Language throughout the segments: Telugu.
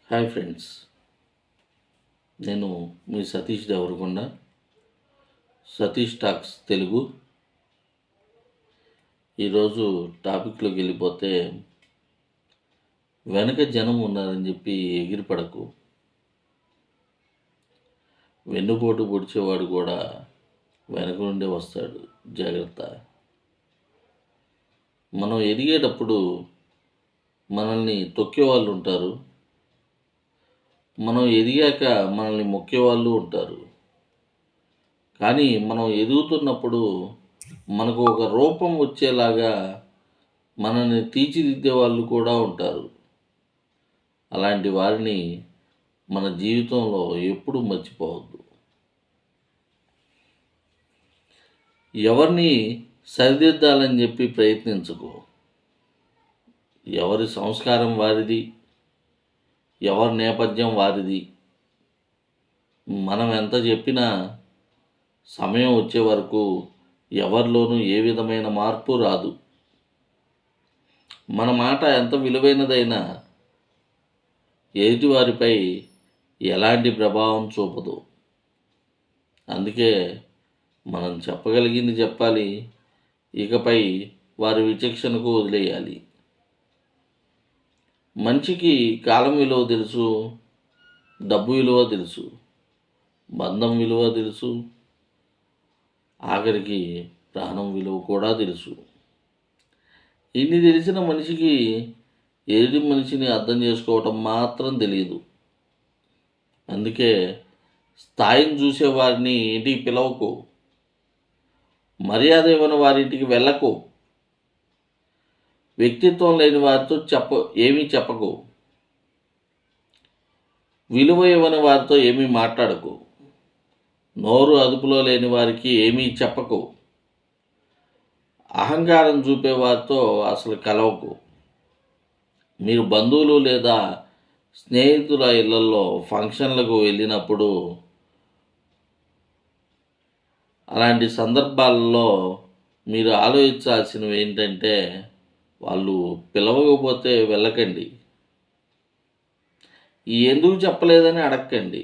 హాయ్ ఫ్రెండ్స్, నేను మీ సతీష్ దేవరకొండ. సతీష్ టాక్స్ తెలుగు. ఈరోజు టాపిక్లోకి వెళ్ళిపోతే, వెనక జనం ఉన్నారని చెప్పి ఎగిరిపడకు. వెన్నుపోటు పొడిచేవాడు కూడా వెనక నుండే వస్తాడు, జాగ్రత్త. మనం ఎదిగేటప్పుడు మనల్ని తొక్కేవాళ్ళు ఉంటారు, మనం ఎదిగాక మనల్ని మొక్కేవాళ్ళు ఉంటారు. కానీ మనం ఎదుగుతున్నప్పుడు మనకు ఒక రూపం వచ్చేలాగా మనల్ని తీర్చిదిద్దే వాళ్ళు కూడా ఉంటారు. అలాంటి వారిని మన జీవితంలో ఎప్పుడూ మర్చిపోవద్దు. ఎవరిని సరిదిద్దాలని చెప్పి ప్రయత్నించకు. ఎవరి సంస్కారం వారిది, ఎవరి నేపథ్యం వారిది. మనం ఎంత చెప్పినా సమయం వచ్చే వరకు ఎవరిలోనూ ఏ విధమైన మార్పు రాదు. మన మాట ఎంత విలువైనదైనా ఎదుటివారిపై ఎలాంటి ప్రభావం చూపదు. అందుకే మనం చెప్పగలిగింది చెప్పాలి, ఇకపై వారి విచక్షణకు వదిలేయాలి. మనిషికి కాలం విలువ తెలుసు, డబ్బు విలువ తెలుసు, బంధం విలువ తెలుసు, ఆఖరికి ప్రాణం విలువ కూడా తెలుసు. ఇన్ని తెలిసిన మనిషికి ఎదుటి మనిషిని అర్థం చేసుకోవటం మాత్రం తెలియదు. అందుకే స్థాయిని చూసేవారిని ఇంటికి పిలవకు, మర్యాద ఇవ్వని వారింటికి వెళ్ళకు, వ్యక్తిత్వం లేని వారితో ఏమీ చెప్పకు, విలువ ఇవ్వని వారితో ఏమీ మాట్లాడకు, నోరు అదుపులో లేని వారికి ఏమీ చెప్పకు, అహంకారం చూపే వారితో అసలు కలవకు. మీరు బంధువులు లేదా స్నేహితుల ఇళ్లలో ఫంక్షన్లకు వెళ్ళినప్పుడు అలాంటి సందర్భాలలో మీరు ఆలోచించాల్సినవి ఏంటంటే, వాళ్ళు పిలవకపోతే వెళ్ళకండి, ఎందుకు చెప్పలేదని అడగకండి,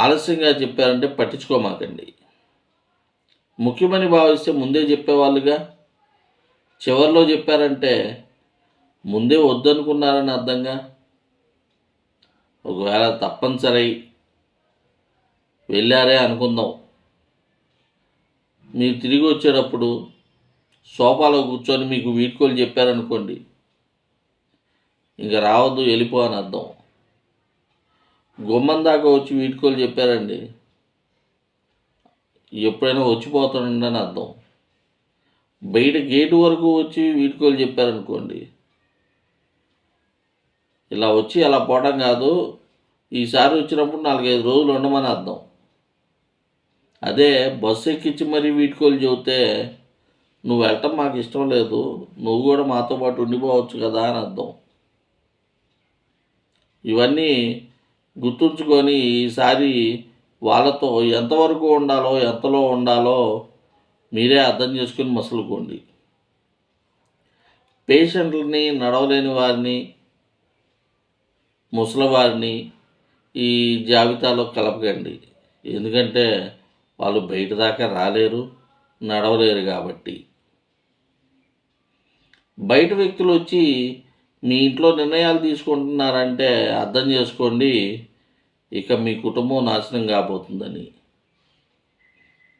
ఆలస్యంగా చెప్పారంటే పట్టించుకోమాకండి. ముఖ్యమని భావిస్తే ముందే చెప్పేవాళ్ళుగా. చివరిలో చెప్పారంటే ముందే వద్దనుకున్నారని అర్థంగా. ఒకవేళ తప్పనిసరి వెళ్ళారే అనుకుందాం, మీరు తిరిగి వచ్చేటప్పుడు సోఫాలో కూర్చొని మీకు వీడ్కోలు చెప్పారనుకోండి, ఇంకా రావద్దు వెళ్ళిపో అని అర్థం. గుమ్మం దాకా వచ్చి వీడ్కోలు చెప్పారండి, ఎప్పుడైనా వచ్చిపోతానండి అని అర్థం. బయట గేటు వరకు వచ్చి వీడ్కోలు చెప్పారనుకోండి, ఇలా వచ్చి అలా పోవడం కాదు, ఈసారి వచ్చినప్పుడు 4-5 రోజులు ఉండమని అర్థం. అదే బస్సు ఎక్కించి మరీ వీడ్కోలు చెబితే, నువ్వు వెళ్ళటం మాకు ఇష్టం లేదు, నువ్వు కూడా మాతో పాటు ఉండిపోవచ్చు కదా అని అర్థం. ఇవన్నీ గుర్తుంచుకొని ఈసారి వాళ్ళతో ఎంతవరకు ఉండాలో, ఎంతలో ఉండాలో మీరే అర్థం చేసుకుని మసులుకోండి. పేషెంట్లని, నడవలేని వారిని, ముసలివారిని ఈ జాబితాలో కలపకండి. ఎందుకంటే వాళ్ళు బయట దాకా రాలేరు, నడవలేరు కాబట్టి. బయట వ్యక్తులు వచ్చి మీ ఇంట్లో నిర్ణయాలు తీసుకుంటున్నారంటే అర్థం చేసుకోండి, ఇక మీ కుటుంబం నాశనం కాబోతుందని.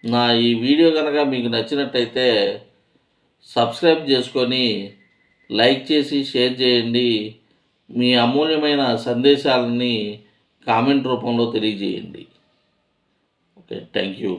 నా ఈ వీడియో కనుక మీకు నచ్చినట్టయితే సబ్స్క్రైబ్ చేసుకొని లైక్ చేసి షేర్ చేయండి. మీ అమూల్యమైన సందేశాలని కామెంట్ రూపంలో తెలియజేయండి. Okay, thank you.